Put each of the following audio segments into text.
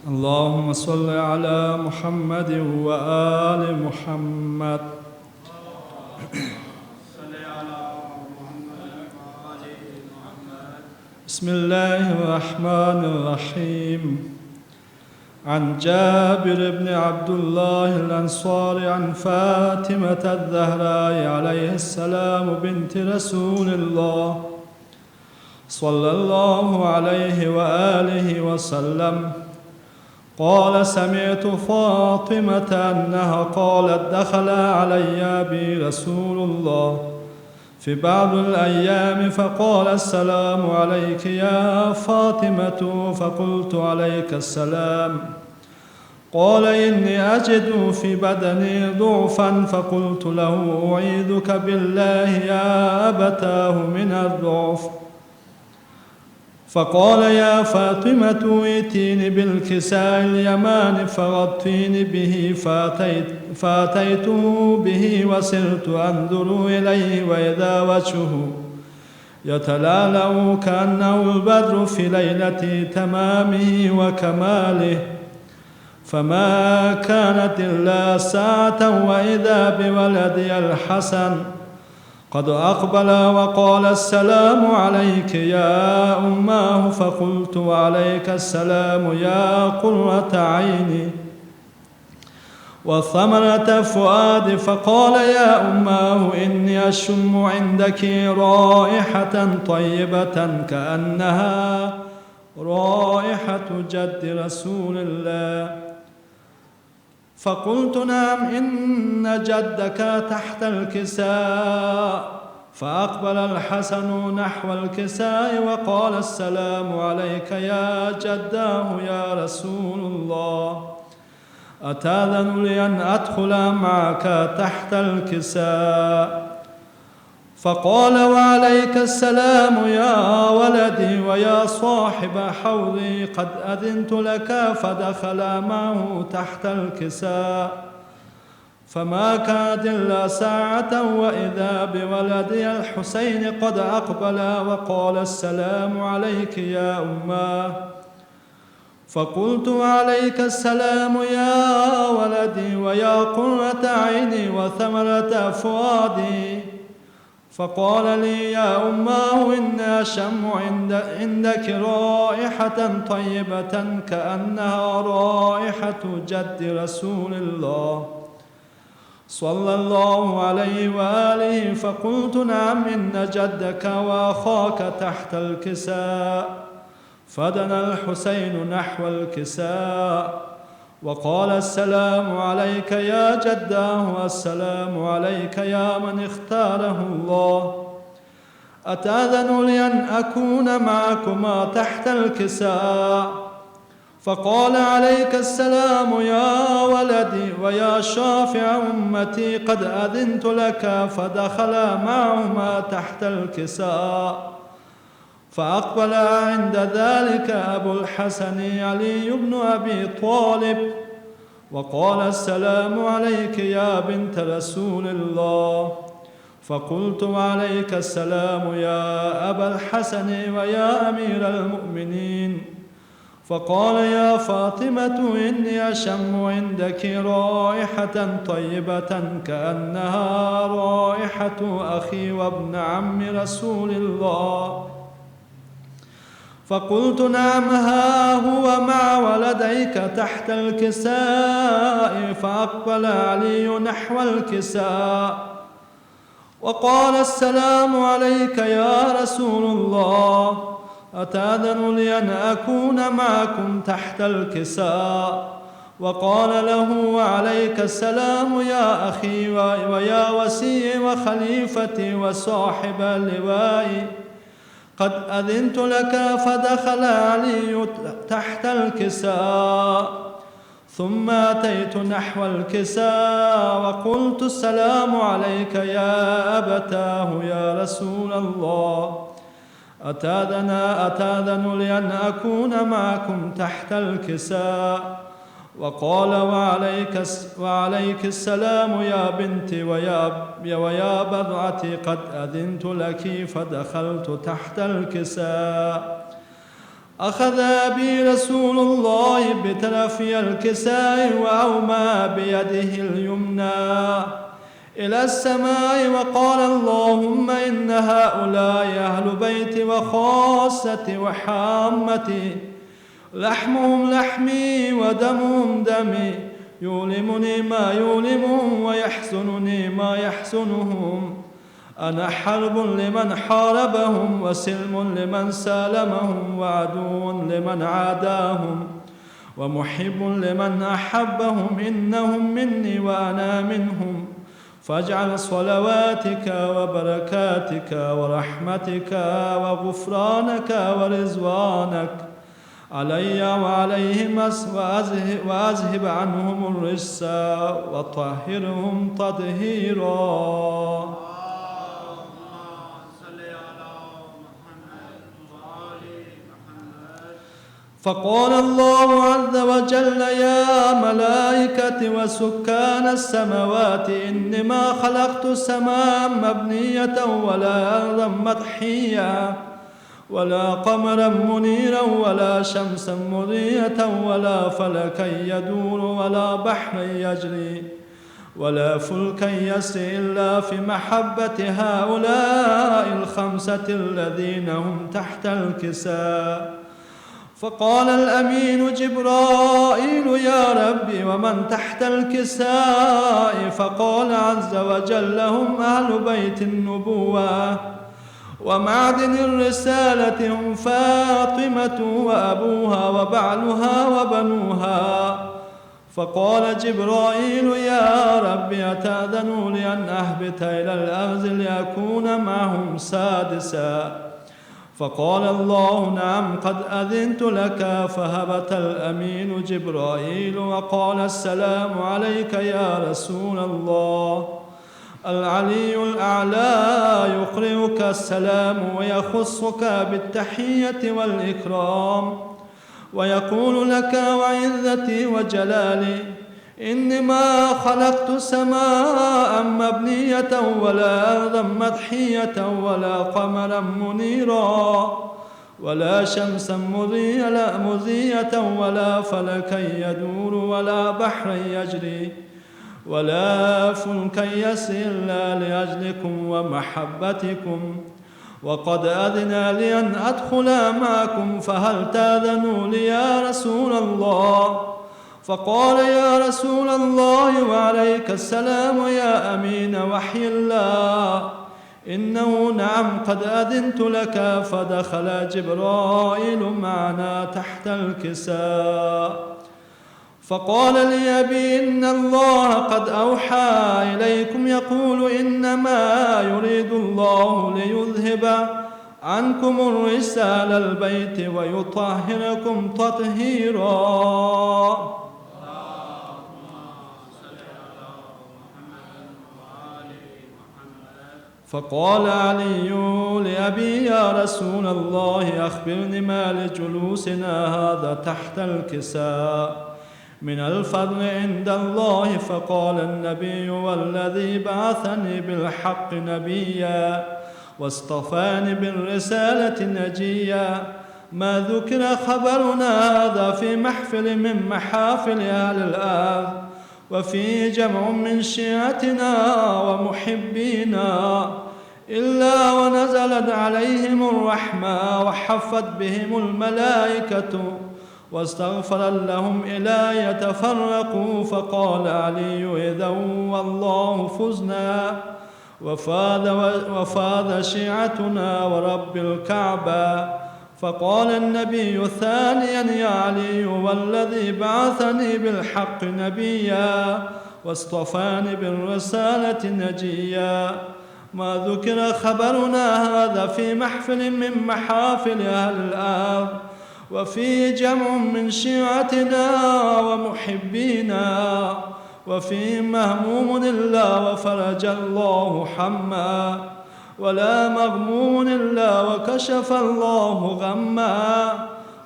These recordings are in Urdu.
اللهم صل على محمد وآل محمد. بسم الله الرحمن الرحيم. عن جابر بن عبد الله الأنصاري عن فاطمة الزهراء عليه السلام بنت رسول الله صلى الله عليه وآله وسلم قال: سمعت فاطمة أنها قالت: دخل علي بي رسول الله في بعض الأيام فقال: السلام عليك يا فاطمة، فقلت: عليك السلام. قال: إني أجد في بدني ضعفا، فقلت له: أعيذك بالله يا أبتاه من الضعف. فقال: يا فاطمة، ائتيني بالكساء اليمان فغطيني به، فأتيته به وسرت أنظر إليه، وإذا وجهه يتلالأ كأنه البدر في ليلة تمامه وكماله، فما كانت إلا ساعة وإذا بولدي الحسن قد أقبل وقال: السلام عليك يا أماه، فقلت: وعليك السلام يا قرة عيني وثمرة فؤادي. فقال: يا أماه، إني أشم عندك رائحة طيبة كأنها رائحة جد رسول الله. فقلت: نعم، إن جدك تحت الكساء. فأقبل الحسن نحو الكساء وقال: السلام عليك يا جداه يا رسول الله، أتأذن لي أن أدخل معك تحت الكساء؟ فقال: وعليك السلام يا ولدي ويا صاحب حوضي، قد أذنت لك. فدخل معه تحت الكساء، فما كانت إلا ساعة وإذا بولدي الحسين قد أقبل وقال: السلام عليك يا أماه. فقلت: وعليك السلام يا ولدي ويا قرة عيني وثمرة فؤادي. فقال لي: يا أماه، إني أشم عندك رائحة طيبة كأنها رائحة جد رسول الله صلى الله عليه وآله. فقلت: نعم، إن جدك وأخاك تحت الكساء. فدنا الحسين نحو الكساء وقال: السلام عليك يا جداه، السلام عليك يا من اختاره الله، أتأذن لي أن أكون معكما تحت الكساء؟ فقال: عليك السلام يا ولدي ويا شافع أمتي، قد أذنت لك. فدخل معهما تحت الكساء. فأقبل عند ذلك أبو الحسن علي بن أبي طالب وقال: السلام عليك يا بنت رسول الله. فقلت: وعليك السلام يا أبا الحسن ويا أمير المؤمنين. فقال: يا فاطمة، إني أشم عندك رائحة طيبة كأنها رائحة أخي وابن عم رسول الله. فقلت: نعم، ها هو مع ولديك تحت الكساء. فأقبل علي نحو الكساء وقال: السلام عليك يا رسول الله، أتأذن لي أن أكون معكم تحت الكساء؟ وقال له: وعليك السلام يا أخي ويا وسيء وخليفتي وصاحب لوائي، قد أذنت لك. فدخل علي تحت الكساء، ثم أتيت نحو الكساء وقلت: السلام عليك يا أبتاه يا رسول الله، أتأذن لي أن أكون معكم تحت الكساء؟ وقال: وعليك السلام يا بنتي ويا بضعتي، قد أذنت لك. فدخلت تحت الكساء أخذ بي رسول الله بطرفي الكساء وأومى بيده اليمنى إلى السماء وقال اللهم إن هؤلاء أهل بيتي وخاصتي وحامتي، لحمهم لحمي ودمهم دمي، يؤلمني ما يؤلمهم ويحزنني ما يحزنهم. أنا حرب لمن حاربهم وسلم لمن سالمهم وعدو لمن عاداهم ومحب لمن أحبهم، إنهم مني وأنا منهم. فاجعل صلواتك وبركاتك ورحمتك وغفرانك ورضوانك علي وعليهم وأذهب عنهم الرجس وطهرهم تطهيرا. فقال الله عز وجل يا ملائكتي وسكان السماوات إنما خلقت السماء مبنية ولا أرضا مطحية ولا قمرا منيرا ولا شمسا مضيئة ولا فلكا يدور ولا بحرا يجري ولا فلكا يسري إلا في محبة هؤلاء الخمسة الذين هم تحت الكساء. فقال الأمين جبرائيل يا ربي ومن تحت الكساء؟ فقال عز وجل هم أهل بيت النبوة ومعدن الرسالة، هم فاطمة وأبوها وبعلها وبنوها. فقال جبرائيل يا ربي أتأذن لي أن أهبط إلى الأرض لأكون معهم سادسا؟ فقال الله نعم قد أذنت لك. فهبط الأمين جبرائيل وقال السلام عليك يا رسول الله. العلي الأعلى يقرئك السلام ويخصك بالتحية والإكرام ويقول لك وعزتي وجلالي إنما خلقت سماء مبنية ولا أرضا مطحية ولا قمرا منيرا ولا شمسا مضيئة ولا فلكا يدور ولا بحرا يجري ولا فلكا يسري إلا لأجلكم ومحبتكم، وقد أذن لي أن أدخل معكم، فهل تأذنوا لي يا رسول الله؟ فقال يا رسول الله وعليك السلام يا أمين وحي الله، إنه نعم قد أذنت لك. فدخل جبرائيل معنا تحت الكساء فقال لي أبي إن الله قد أوحى إليكم يقول إنما يريد الله ليذهب عنكم الرجس أهل البيت ويطهركم تطهيرا. فقال علي لأبي يا رسول الله أخبرني ما لجلوسنا هذا تحت الكساء من الفضل عند الله. فقال النبي والذي بعثني بالحق نبيا واصطفاني بالرسالة نجيا ما ذكر خبرنا هذا في محفل من محافل أهل الأرض وفي جمع من شيعتنا ومحبينا إلا ونزلت عليهم الرحمة وحفت بهم الملائكة واستغفر لهم إلى يتفرقوا. فقال علي إذا والله فزنا وفاذ شيعتنا ورب الكعبة. فقال النبي ثانيا يا علي والذي بعثني بالحق نبيا واصطفاني بالرسالة نجيا ما ذكر خبرنا هذا في محفل من محافل أهل الأرض وفي جمع من شيعتنا ومحبينا وفي مهموم إلا وفرج الله حما ولا مغموم إلا وكشف الله غما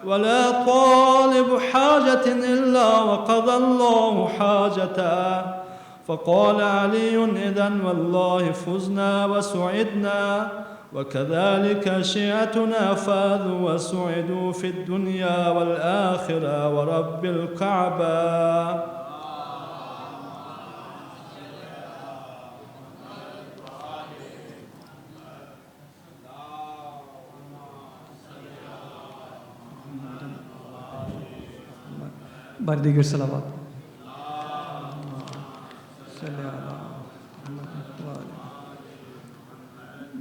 ولا طالب حاجة إلا وقضى الله حاجته. فقال علي إذن والله فزنا وسعدنا وكذلك شيعتنا فاذوا وسعدوا في الدنيا والآخرة ورب الكعبة. بار دیگر صلوات.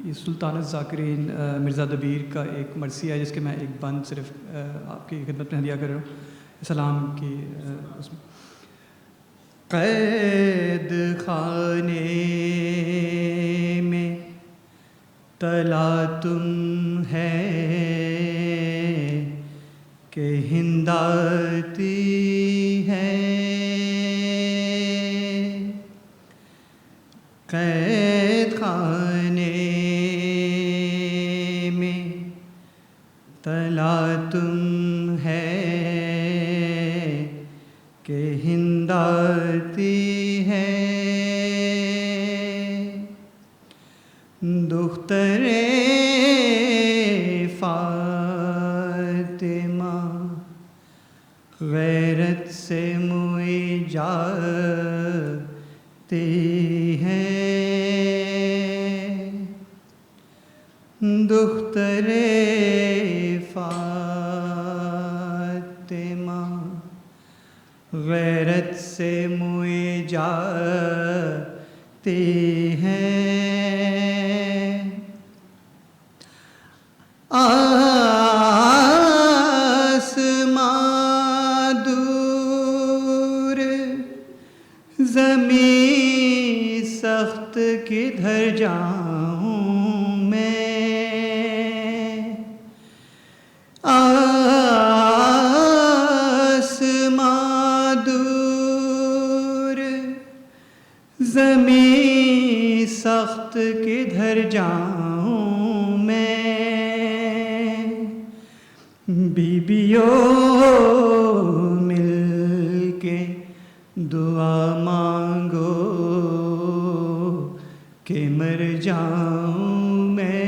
یہ سلطان الذاکرین مرزا دبیر کا ایک مرثیہ ہے جس کے میں ایک بند صرف آپ کی خدمت میں ہدیہ کر رہا ہوں سلام کی اس میں. قید خانے میں تلا تم ہے کہ ہند آتی ہے، قید خانے میں تلا تم ہے کہ ہند آتی ہے، دختر فاطمہ غیرت سے موئی جاتی ہے، دختر فاطمہ غیرت سے موئی جاتی ہے، آسمان دور زمین سخت کدھر جاؤں میں، آسمان دور زمین سخت کدھر جاؤں میں، بیویوں مل کے دعا مانگو کہ مر جاؤں میں،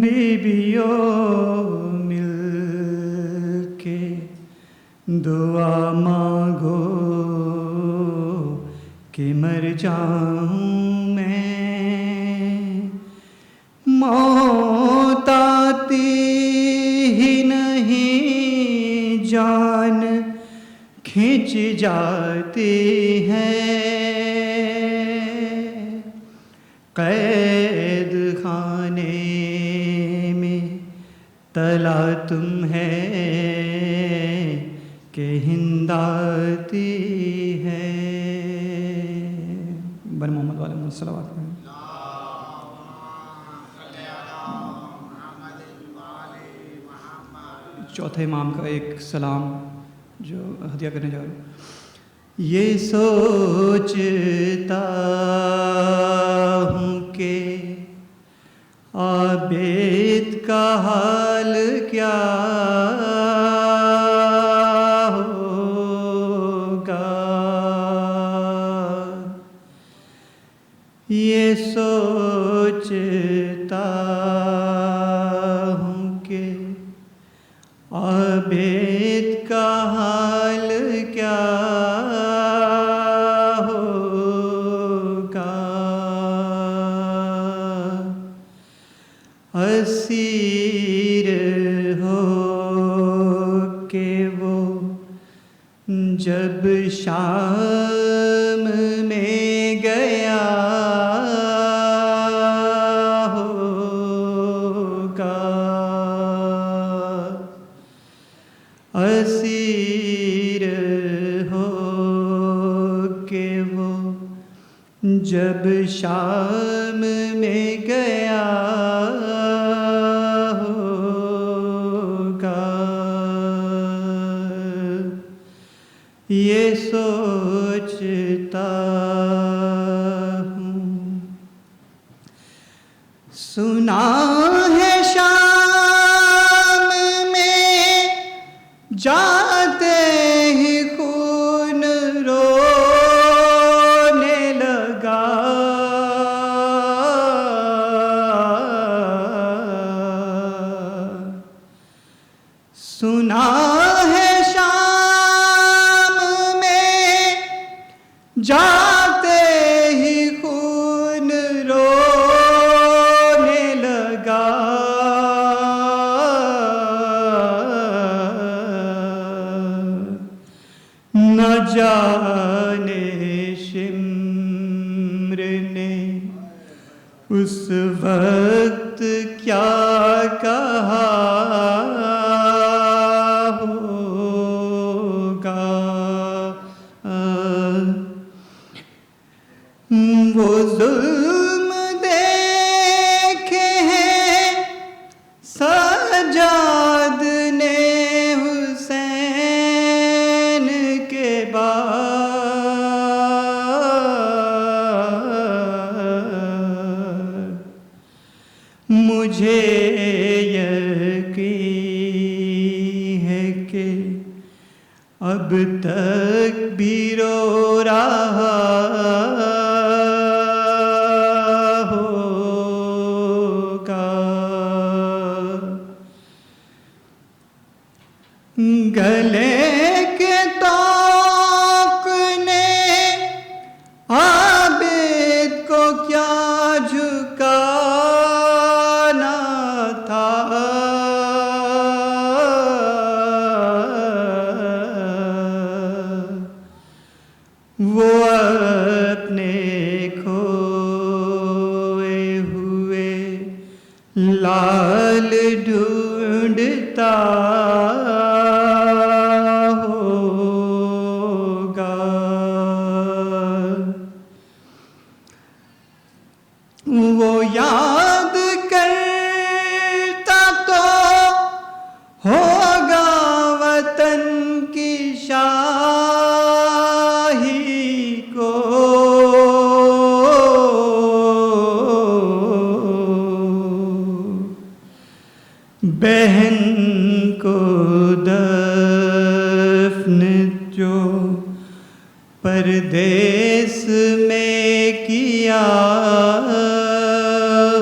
بیویوں مل کے دعا مانگو کہ مر جاؤں میں، موت آتی ہی نہیں جان کھنچ جاتی ہے، قید خانے میں تلا تم ہے کہ ہند آتی ہے. بر محمد علیہ الصلوات. چوتھے امام کا ایک سلام جو ہدیہ کرنے جا رہا ہوں. یہ سوچتا ہوں کہ عابد کا حال کیا ہوگا، یہ سوچتا ہوں کہ عابد کا حال کیا ہوگا، اسیر ہو کہ وہ جب شام میں گیا اسیر ہو کہ وہ جب شام میں گیا ہوگا، یہ سوچتا ہوں. سنا ہے شام میں جاتے ہی خون رونے لگا، جاتے ہی خون رونے لگا، نہ جانے شمر نے اس وقت کیا کہا ہوگا، وہ ظلم دیکھے ہیں سجاد نے حسین کے بعد، مجھے یقین ہے کہ اب تک بھی رو رہا ہوگا، گلے کے طوق نے عابد کو کیا جھکانا تھا، وہ اپنے کھوئے ہوئے لال ڈھونڈتا ہوگا، وہ یاد کرتا تو ہوگا وطن کی شاہی کو، بہن کو دفن جو پردیس میں کیا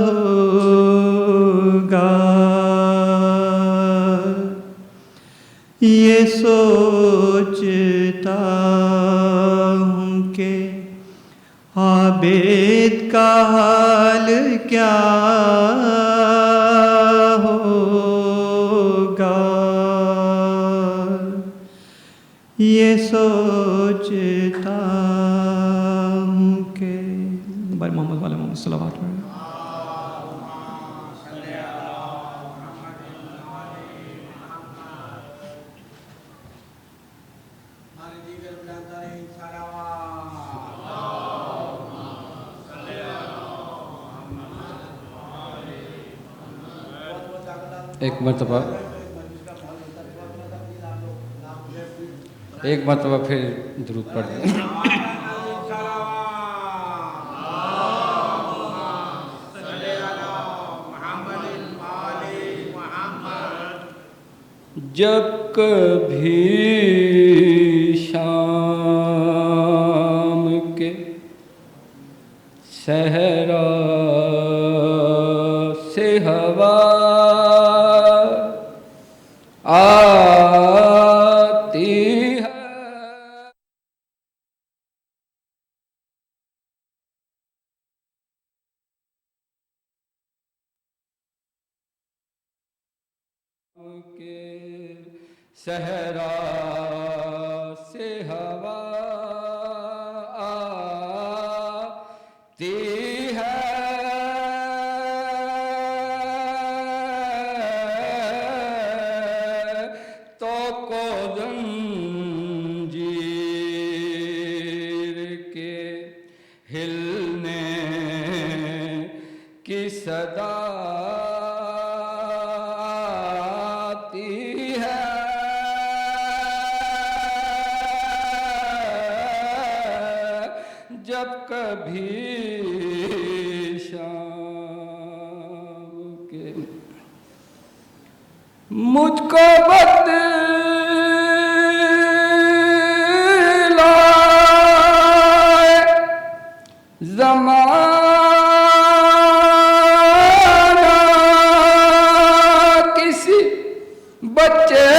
ہوگا، یہ سوچتا ہوں کہ عابد کا حال کیا ہوگا، یہ سوچتا ہوں کہ محمد والا محمد صلوات پڑھیں۔ ایک مرتبہ پھر درود پڑھ دیں۔ جب کبھی شام کے صحرا سے ہوا آتی ہے، صحرا سے ہوا آتی ہے، تو کو زنجیر کے ہلنے کی صدا جب کبھی شام کے مجھ کو بتلائے زمانہ کسی بچے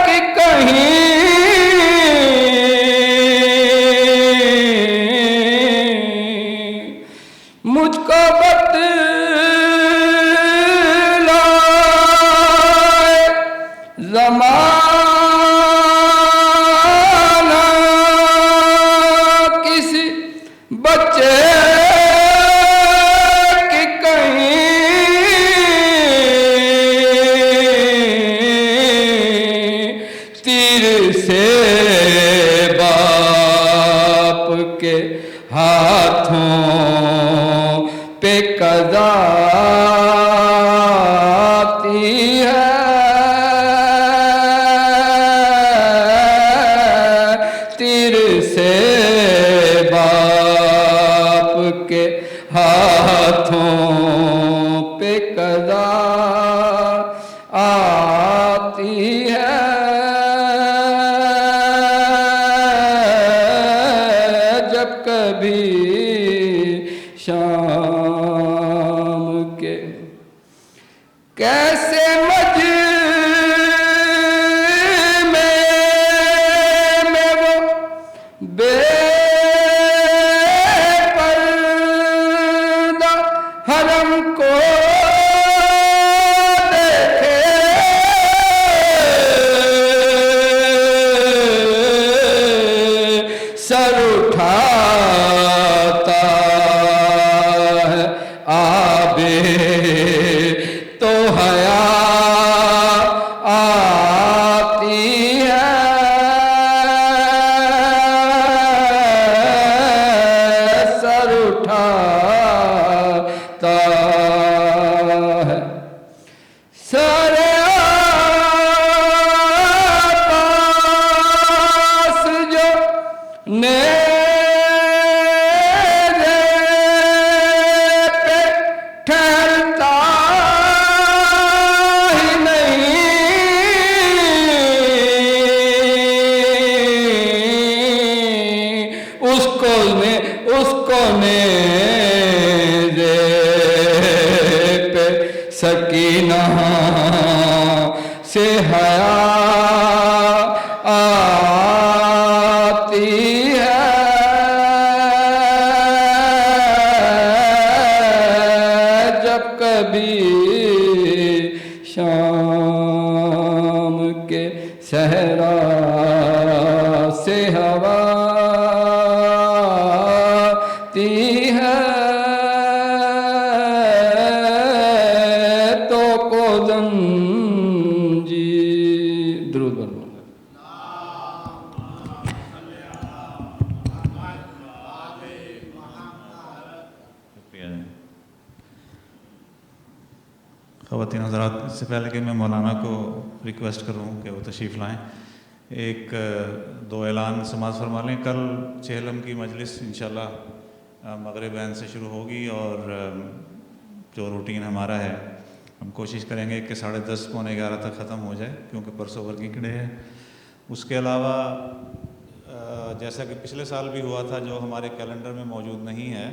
کی کہیں تیر سے باپ کے ہاتھوں پہ قضا آتی ہے، تیر سے باپ کے ہاتھوں پہ قضا آتی ہے، جب کبھی شام کے کیسے مجمع میں وہ بے پردہ حرم کو دیکھے، سر اٹھاتا ہے آبے تو حیا آتی ہے، سر اٹھاتا ہے سارے آپاس جو نیزے پہ ٹھہرتا ہی نہیں، اس کو نیزے پہ سکینہ سے حیا آتی ہے، جب کبھی شام کے صحرا سے ہوا آتی ہے، تو کو زنجی درود بر محمد۔ خواتین حضرات، اس سے پہلے کہ میں مولانا کو ریکویسٹ کروں کہ وہ تشریف لائیں، ایک دو اعلان سماعت فرما لیں۔ کل چہلم کی مجلس انشاءاللہ مغرب عین سے شروع ہوگی، اور جو روٹین ہمارا ہے ہم کوشش کریں گے کہ 10:30 پونے 11 تک ختم ہو جائے، کیونکہ پرسوں ورکنگ ڈے ہے۔ اس کے علاوہ جیسا کہ پچھلے سال بھی ہوا تھا، جو ہمارے کیلنڈر میں موجود نہیں ہے،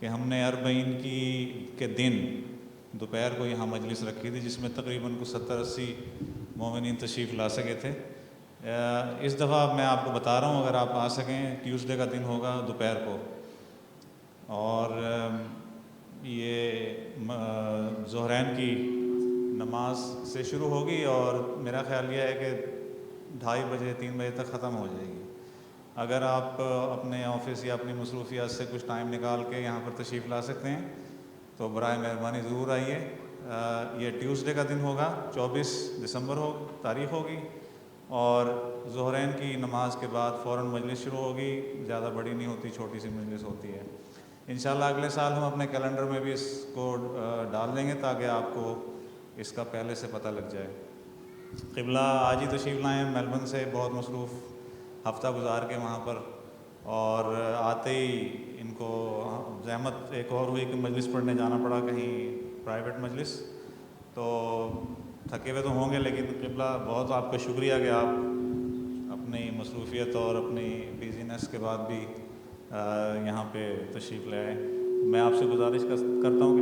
کہ ہم نے اربعین کے دن دوپہر کو یہاں مجلس رکھی تھی، جس میں تقریباً کچھ 70-80 مومنین تشریف لا سکے تھے۔ اس دفعہ میں آپ کو بتا رہا ہوں، اگر آپ آ سکیں، ٹیوزڈے کا دن ہوگا دوپہر کو، اور یہ ظہرین کی نماز سے شروع ہوگی، اور میرا خیال یہ ہے کہ 2:30 بجے 3 بجے تک ختم ہو جائے گی۔ اگر آپ اپنے آفس یا اپنی مصروفیات سے کچھ ٹائم نکال کے یہاں پر تشریف لا سکتے ہیں تو برائے مہربانی ضرور آئیے۔ یہ ٹیوزڈے کا دن ہوگا، 24 دسمبر تاریخ ہوگی، اور ظہرین کی نماز کے بعد فوراً مجلس شروع ہوگی۔ زیادہ بڑی نہیں ہوتی، چھوٹی سی مجلس ہوتی ہے۔ انشاءاللہ اگلے سال ہم اپنے کیلنڈر میں بھی اس کو ڈال دیں گے، تاکہ آپ کو اس کا پہلے سے پتہ لگ جائے۔ قبلہ آج ہی تشریف لائیں، میلبرن سے بہت مصروف ہفتہ گزار کے وہاں پر، اور آتے ہی ان کو زحمت ایک اور ہوئی کہ مجلس پڑھنے جانا پڑا کہیں پرائیویٹ مجلس، تو تھکے ہوئے تو ہوں گے، لیکن قبلہ بہت آپ کا شکریہ کہ آپ اپنی مصروفیت اور اپنی بیزینس کے بعد بھی یہاں پہ تشریف لے آئے۔ میں آپ سے گزارش کرتا ہوں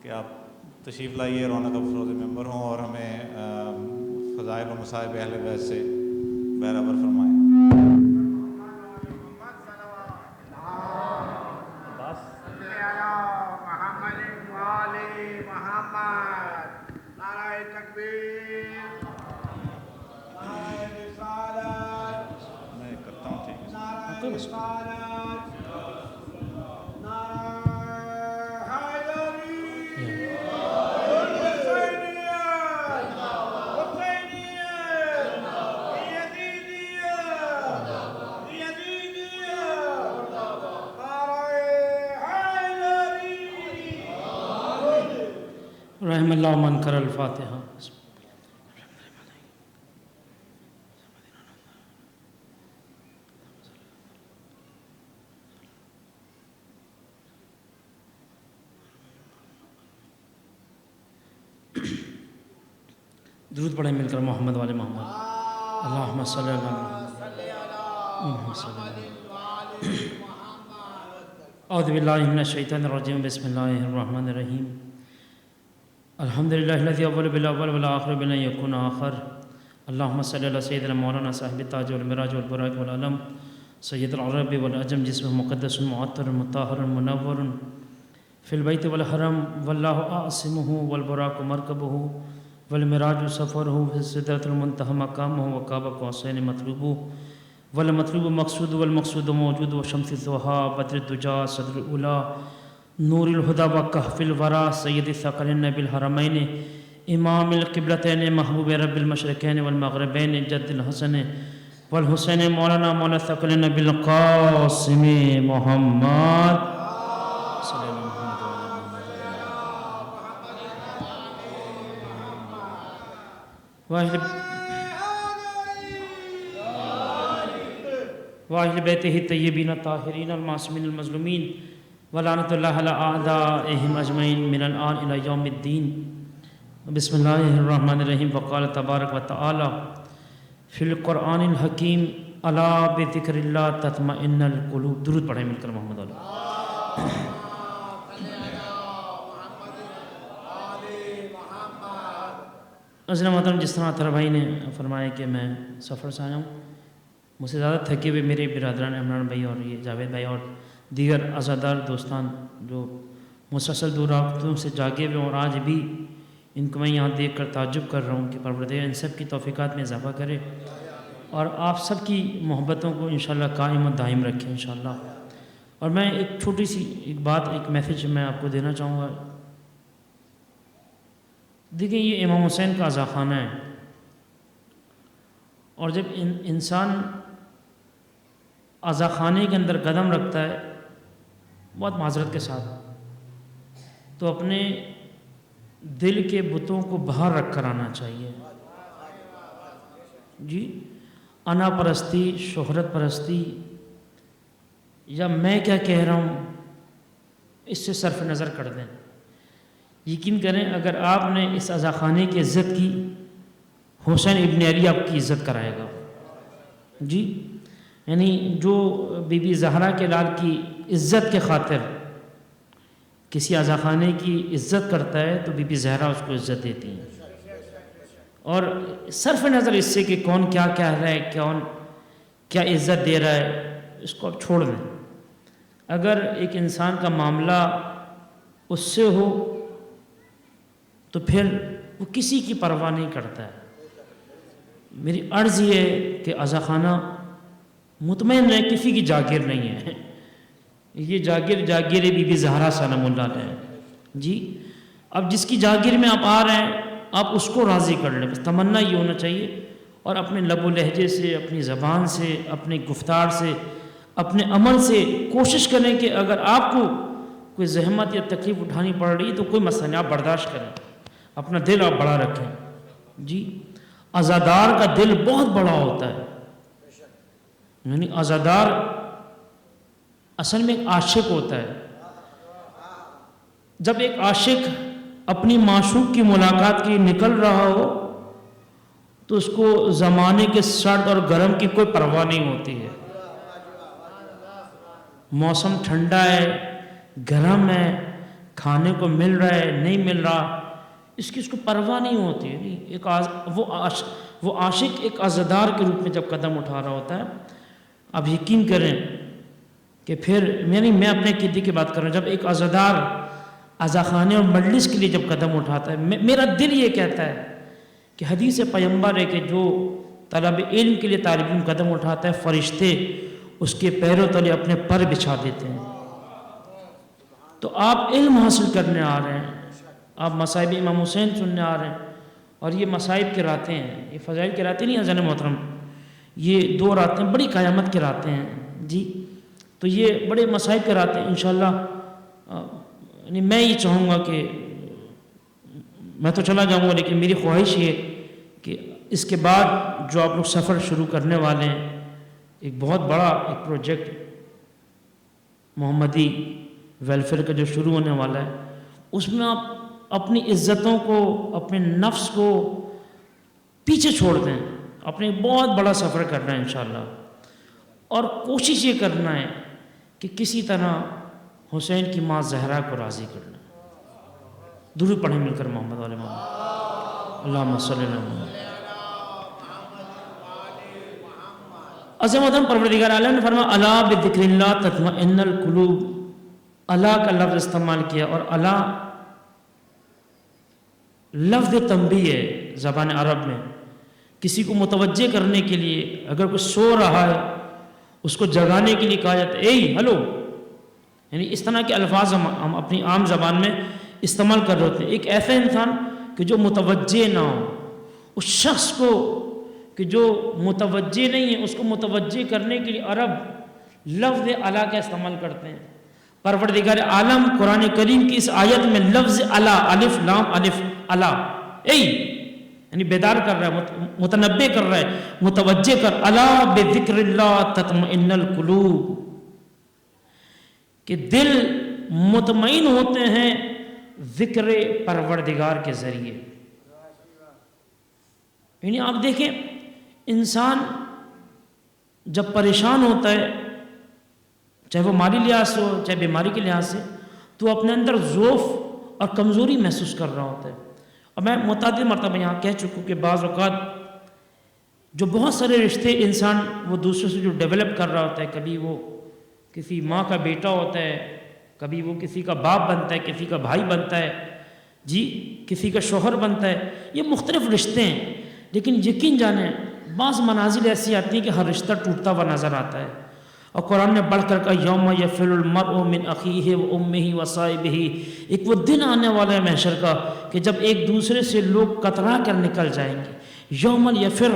کہ آپ تشریف لائیے، رونق افروز ممبر ہوں، اور ہمیں فضائل و مصائب اہل بیت سے بہرابر فرمائیں۔ میں کرتا ہوں، ٹھیک ہے۔ يرحم الله من قرأ الفاتحة. درود پڑھیں مل کر محمد والے محمد. اللہم صلی اللہ محمد صلی اللہ. اعوذ باللہ من الشیطان الرجیم. بسم اللہ الرحمن الرحیم. الحمدللہ الذی اول بالاول والآخر بلا یکون آخر. اللہم صلی اللہ سیدنا مولانا صاحب التاج والمراج والبراق والعلم سید العرب والعجم جسم مقدس معطر مطہر منور فی البیت والحرم واللہ عاصمہ والبراق مرکبہ والمراج سفرہ فی السدرۃ المنتہى مقامہ وقاب قوسین مطلوبہ والمطلوب مقصود والمقصود موجود وشمس الضحى بدر الدجى صدر الاولیٰ نور الہدی وکہف الورى سید الثقلین بالحرمین امام القبلتین محبوب رب المشرقین والمغربین جد الحسن والحسین مولانا مولا الثقلین بالقاسم محمد صلی اللہ واہل بیتہ الطیبین الطاہرین المعصومین المظلومین ولعنۃ اللہ علی اعدائہم اجمعین من الآن الی یوم الدین. بسم اللہ الرحمن الرحیم. وقال تبارک و تعالی فی القرآن الحکیم الا بذکر اللہ تطمئن القلوب. درود پڑھیں مل کر محمد علیہ. عزیز محترم، جس طرح اطہر بھائی نے فرمایا کہ میں سفر سے آیا ہوں، مجھ سے زیادہ تھکے ہوئے میرے برادران عمران بھائی اور یہ جاوید بھائی اور دیگر عزادار دوستان جو مسلسل دو راتوں سے جاگے ہوئے، اور آج بھی ان کو میں یہاں دیکھ کر تعجب کر رہا ہوں کہ پروردگار ان سب کی توفیقات میں اضافہ کرے اور آپ سب کی محبتوں کو انشاءاللہ قائم و دائم رکھیں انشاءاللہ. اور میں ایک چھوٹی سی ایک میسیج میں آپ کو دینا چاہوں گا. دیکھیں، یہ امام حسین کا عزا خانہ ہے، اور جب انسان عزا خانے کے اندر قدم رکھتا ہے بہت معذرت کے ساتھ، تو اپنے دل کے بتوں کو باہر رکھ کر آنا چاہیے. جی، انا پرستی، شہرت پرستی یا میں کیا کہہ رہا ہوں، اس سے صرف نظر کر دیں. یقین کریں، اگر آپ نے اس عزا خانے کی عزت کی، حسین ابن علی آپ کی عزت کرائے گا. جی، یعنی جو بی بی زہرا کے لال کی عزت کے خاطر کسی عزا خانے کی عزت کرتا ہے تو بی بی زہرا اس کو عزت دیتی ہیں. اور صرف نظر اس سے کہ کون کیا کہہ رہا ہے، کون کیا عزت دے رہا ہے، اس کو آپ چھوڑ دیں. اگر ایک انسان کا معاملہ اس سے ہو تو پھر وہ کسی کی پرواہ نہیں کرتا ہے. میری عرض یہ ہے کہ عزا خانہ مطمئن ہے، کسی کی جاگیر نہیں ہے. یہ جاگیر بی بی زہرا سلام اللہ علیہ. جی، اب جس کی جاگیر میں آپ آ رہے ہیں آپ اس کو راضی کر لیں، بس تمنا یہ ہونا چاہیے. اور اپنے لب و لہجے سے، اپنی زبان سے، اپنی گفتار سے، اپنے عمل سے کوشش کریں کہ اگر آپ کو کوئی زحمت یا تکلیف اٹھانی پڑ رہی ہے تو کوئی مسئلہ نہیں، آپ برداشت کریں، اپنا دل آپ بڑا رکھیں. جی، عزادار کا دل بہت بڑا ہوتا ہے. یعنی عزادار اصل میں ایک عاشق ہوتا ہے. جب ایک عاشق اپنی معشوق کی ملاقات کے لیے نکل رہا ہو تو اس کو زمانے کے سرد اور گرم کی کوئی پرواہ نہیں ہوتی ہے. موسم ٹھنڈا ہے، گرم ہے، کھانے کو مل رہا ہے، نہیں مل رہا، اس کو پرواہ نہیں ہوتی ہے. وہ عاشق ایک عزادار کے روپ میں جب قدم اٹھا رہا ہوتا ہے، اب یقین کریں کہ پھر میں اپنے عقیدے کی بات کر رہا ہوں. جب ایک عزادار عزا خانے اور مجلس کے لیے جب قدم اٹھاتا ہے، میرا دل یہ کہتا ہے کہ حدیث پیغمبر ہے کہ جو طلب علم کے لیے طالب علم قدم اٹھاتا ہے، فرشتے اس کے پیروں تلے اپنے پر بچھا دیتے ہیں. تو آپ علم حاصل کرنے آ رہے ہیں، آپ مصائب امام حسین سننے آ رہے ہیں، اور یہ مصائب کی راتیں ہیں، یہ فضائل کی راتیں نہیں ہیں عزیزان محترم. یہ 2 راتیں بڑی قیامت کی راتیں ہیں. جی، تو یہ بڑے مصائب کی راتیں انشاءاللہ. یعنی میں یہ چاہوں گا کہ میں تو چلا جاؤں گا، لیکن میری خواہش یہ کہ اس کے بعد جو آپ لوگ سفر شروع کرنے والے ہیں، ایک بہت بڑا ایک پروجیکٹ محمدی ویلفیئر کا جو شروع ہونے والا ہے، اس میں آپ اپنی عزتوں کو، اپنے نفس کو پیچھے چھوڑ دیں، اپنے بہت بڑا سفر کرنا ہے انشاءاللہ، اور کوشش یہ کرنا ہے کہ کسی طرح حسین کی ماں زہرا کو راضی کرنا. درود پڑھیں مل کر محمد والے محمد، اللہم صلی اللہ علیہ وسلم. عظیم محترم پروردگار عالم نے فرمایا الا بذکر اللہ تطمئن القلوب. اللہ کا لفظ استعمال کیا، اور اللہ لفظ تنبیہ ہے زبان عرب میں، کسی کو متوجہ کرنے کے لیے. اگر کوئی سو رہا ہے اس کو جگانے کے لیے کہا جاتا ہے اے ہلو، یعنی اس طرح کے الفاظ ہم اپنی عام زبان میں استعمال کر رہے ہوتے ہیں. ایک ایسا انسان کہ جو متوجہ نہ ہو، اس شخص کو کہ جو متوجہ نہیں ہے اس کو متوجہ کرنے کے لیے عرب لفظ الا کا استعمال کرتے ہیں. پروردگار عالم قرآن کریم کی اس آیت میں لفظ الا، الف لام الف الا، اے یعنی بیدار کر رہا ہے، متنبہ کر رہا ہے، متوجہ کر. الا بذکر اللہ تطمئن القلوب، کہ دل مطمئن ہوتے ہیں ذکر پروردگار کے ذریعے. یعنی آپ دیکھیں انسان جب پریشان ہوتا ہے، چاہے وہ مالی لحاظ سے ہو چاہے بیماری کے لحاظ سے، تو اپنے اندر ضعف اور کمزوری محسوس کر رہا ہوتا ہے. اور میں متعدد مرتبہ یہاں کہہ چکا ہوں کہ بعض اوقات جو بہت سارے رشتے انسان وہ دوسروں سے جو ڈیولپ کر رہا ہوتا ہے، کبھی وہ کسی ماں کا بیٹا ہوتا ہے، کبھی وہ کسی کا باپ بنتا ہے، کسی کا بھائی بنتا ہے، جی کسی کا شوہر بنتا ہے، یہ مختلف رشتے ہیں. لیکن یقین جانیں بعض منازل ایسی آتی ہیں کہ ہر رشتہ ٹوٹتا ہوا نظر آتا ہے. اور قرآن نے بڑھ کر کہا یوم یفر المرء من اخیہ و امہ و صاحبہ، ایک وہ دن آنے والا ہے محشر کا کہ جب ایک دوسرے سے لوگ کترا کر نکل جائیں گے. یوم یفر،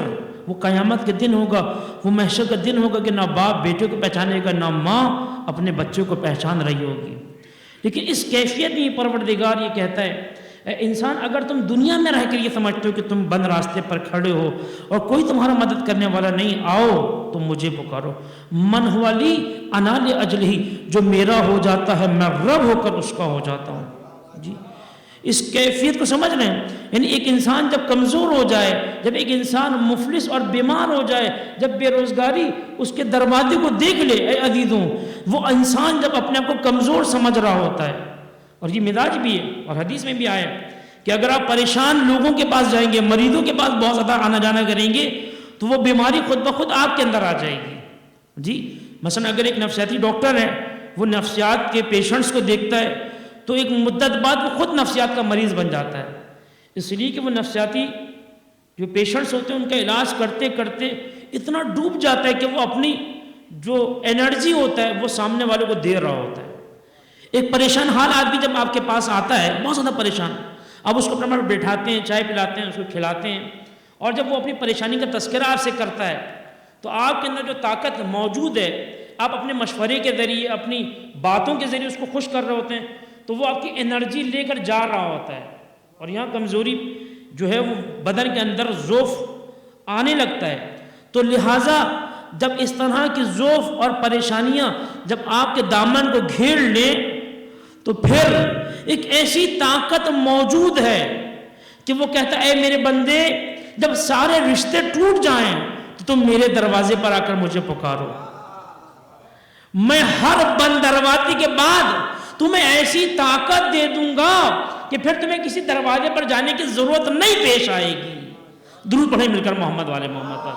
وہ قیامت کے دن ہوگا، وہ محشر کا دن ہوگا کہ نہ باپ بیٹے کو پہچانے گا، نہ ماں اپنے بچوں کو پہچان رہی ہوگی. لیکن اس کیفیت میں پروردگار یہ کہتا ہے اے انسان، اگر تم دنیا میں رہ کر یہ سمجھتے ہو کہ تم بند راستے پر کھڑے ہو اور کوئی تمہارا مدد کرنے والا نہیں، آؤ تم مجھے پکارو. من ہوا لی انا لاجلہ، جو میرا ہو جاتا ہے میں رب ہو کر اس کا ہو جاتا ہوں. جی اس کیفیت کو سمجھ رہے ہیں؟ یعنی ایک انسان جب کمزور ہو جائے، جب ایک انسان مفلس اور بیمار ہو جائے، جب بے روزگاری اس کے دروازے کو دیکھ لے، اے عزیزوں، وہ انسان جب اپنے آپ کو کمزور سمجھ رہا ہوتا ہے. اور یہ مزاج بھی ہے، اور حدیث میں بھی آیا کہ اگر آپ پریشان لوگوں کے پاس جائیں گے، مریضوں کے پاس بہت زیادہ آنا جانا کریں گے، تو وہ بیماری خود بخود آپ کے اندر آ جائے گی. جی مثلا اگر ایک نفسیاتی ڈاکٹر ہے، وہ نفسیات کے پیشنٹس کو دیکھتا ہے تو ایک مدت بعد وہ خود نفسیات کا مریض بن جاتا ہے. اس لیے کہ وہ نفسیاتی جو پیشنٹس ہوتے ہیں ان کا علاج کرتے کرتے اتنا ڈوب جاتا ہے کہ وہ اپنی جو انرجی ہوتا ہے وہ سامنے والے کو دے رہا ہوتا ہے. ایک پریشان حال آدمی جب آپ کے پاس آتا ہے بہت زیادہ پریشان، اب اس کو اپنے پاس بٹھاتے ہیں، چائے پلاتے ہیں، اس کو کھلاتے ہیں، اور جب وہ اپنی پریشانی کا تذکرہ آپ سے کرتا ہے تو آپ کے اندر جو طاقت موجود ہے، آپ اپنے مشورے کے ذریعے، اپنی باتوں کے ذریعے اس کو خوش کر رہے ہوتے ہیں، تو وہ آپ کی انرجی لے کر جا رہا ہوتا ہے. اور یہاں کمزوری جو ہے وہ بدن کے اندر ضعف آنے لگتا ہے. تو لہٰذا جب اس طرح کی ضعف اور پریشانیاں جب آپ کے دامن کو گھیر لیں تو پھر ایک ایسی طاقت موجود ہے کہ وہ کہتا ہے اے میرے بندے، جب سارے رشتے ٹوٹ جائیں تو تم میرے دروازے پر آ کر مجھے پکارو، میں ہر بند دروازے کے بعد تمہیں ایسی طاقت دے دوں گا کہ پھر تمہیں کسی دروازے پر جانے کی ضرورت نہیں پیش آئے گی. درود پڑھیں مل کر محمد والے محمد پر.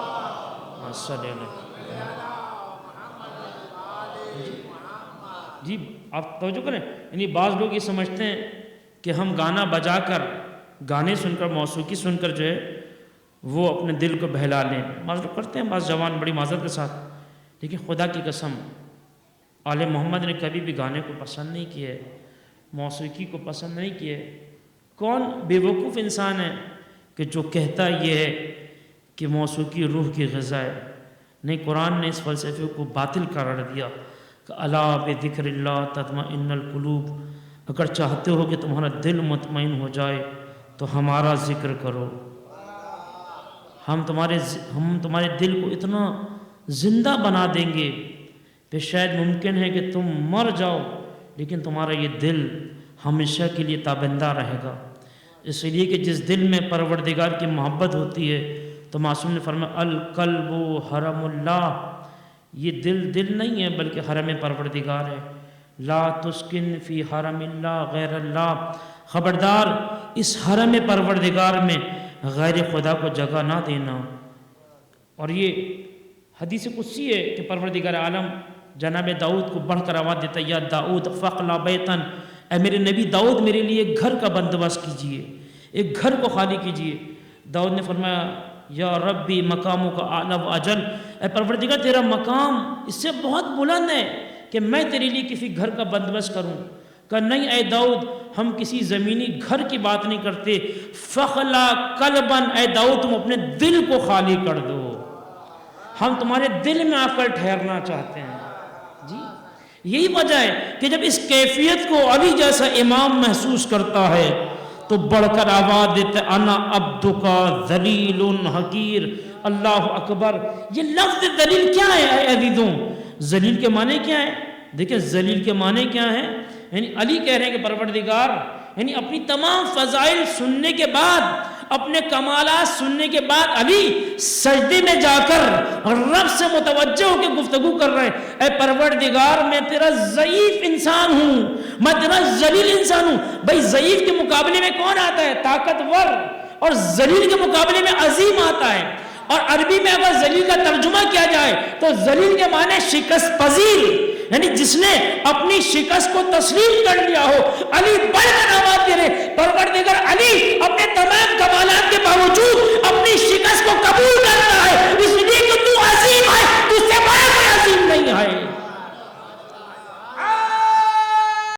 جی آپ توجہ کریں، یعنی بعض لوگ یہ سمجھتے ہیں کہ ہم گانا بجا کر، گانے سن کر، موسیقی سن کر جو ہے وہ اپنے دل کو بہلا لیں. بعض لوگ کرتے ہیں، بعض جوان بڑی معذرت کے ساتھ. لیکن خدا کی قسم آل محمد نے کبھی بھی گانے کو پسند نہیں کیے، موسیقی کو پسند نہیں کیے. کون بے وقوف انسان ہے کہ جو کہتا یہ ہے کہ موسیقی روح کی غذا ہے؟ نہیں، قرآن نے اس فلسفے کو باطل قرار دیا کہ الا بذکر اللہ تطمئن القلوب. اگر چاہتے ہو کہ تمہارا دل مطمئن ہو جائے تو ہمارا ذکر کرو. ہم تمہارے دل کو اتنا زندہ بنا دیں گے کہ شاید ممکن ہے کہ تم مر جاؤ لیکن تمہارا یہ دل ہمیشہ کے لیے تابندہ رہے گا. اس لیے کہ جس دل میں پروردگار کی محبت ہوتی ہے تو معصوم نے فرمایا القلب حرم اللہ، یہ دل نہیں ہے بلکہ حرم پروردگار ہے. لا تسکن فی حرم اللہ غیر اللہ، خبردار اس حرم پروردگار میں غیر خدا کو جگہ نہ دینا. اور یہ حدیث قدسی ہے کہ پروردگار عالم جناب داؤد کو بڑھ کر آواز دیتا ہے یا داؤد فخلا بیتن، اے میرے نبی داؤد میرے لیے ایک گھر کا بندوبست کیجئے، ایک گھر کو خالی کیجئے. داؤد نے فرمایا یا ربی مقاموں کا اعلی و اجل، اے پروردگار تیرا مقام اس سے بہت بلند ہے کہ میں تیرے لیے کسی گھر کا بندوبست کروں. کہ نہیں اے داؤد ہم کسی زمینی گھر کی بات نہیں کرتے، فخلا قلبن، اے داؤد تم اپنے دل کو خالی کر دو، ہم تمہارے دل میں آ کر ٹھہرنا چاہتے ہیں. جی یہی وجہ ہے کہ جب اس کیفیت کو علی جیسا امام محسوس کرتا ہے تو بڑھ کر آواز دیتے انا عبدکا ذلیل حقیر. اللہ اکبر. یہ لفظ ذلیل کیا ہے اے عزیزوں؟ ذلیل کے معنی کیا ہے؟ دیکھیں ذلیل کے معنی کیا ہے، یعنی علی کہہ رہے ہیں کہ پروردگار یعنی اپنی تمام فضائل سننے کے بعد، اپنے کمالات سننے کے بعد علی سجدے میں جا کر رب سے متوجہ ہو کے گفتگو کر رہے ہیں اے پروردگار میں تیرا ضعیف انسان ہوں، میں تیرا ذلیل انسان ہوں. بھائی ضعیف کے مقابلے میں کون آتا ہے؟ طاقتور. اور ذلیل کے مقابلے میں عظیم آتا ہے. اور عربی میں اگر ذلیل کا ترجمہ کیا جائے تو ذلیل کے معنی شکست پذیر، یعنی جس نے اپنی شکست کو تسلیم کر لیا ہو. علی بڑھ کر آواز دے رہے پروردگار علی اپنے تمام کمالات کے باوجود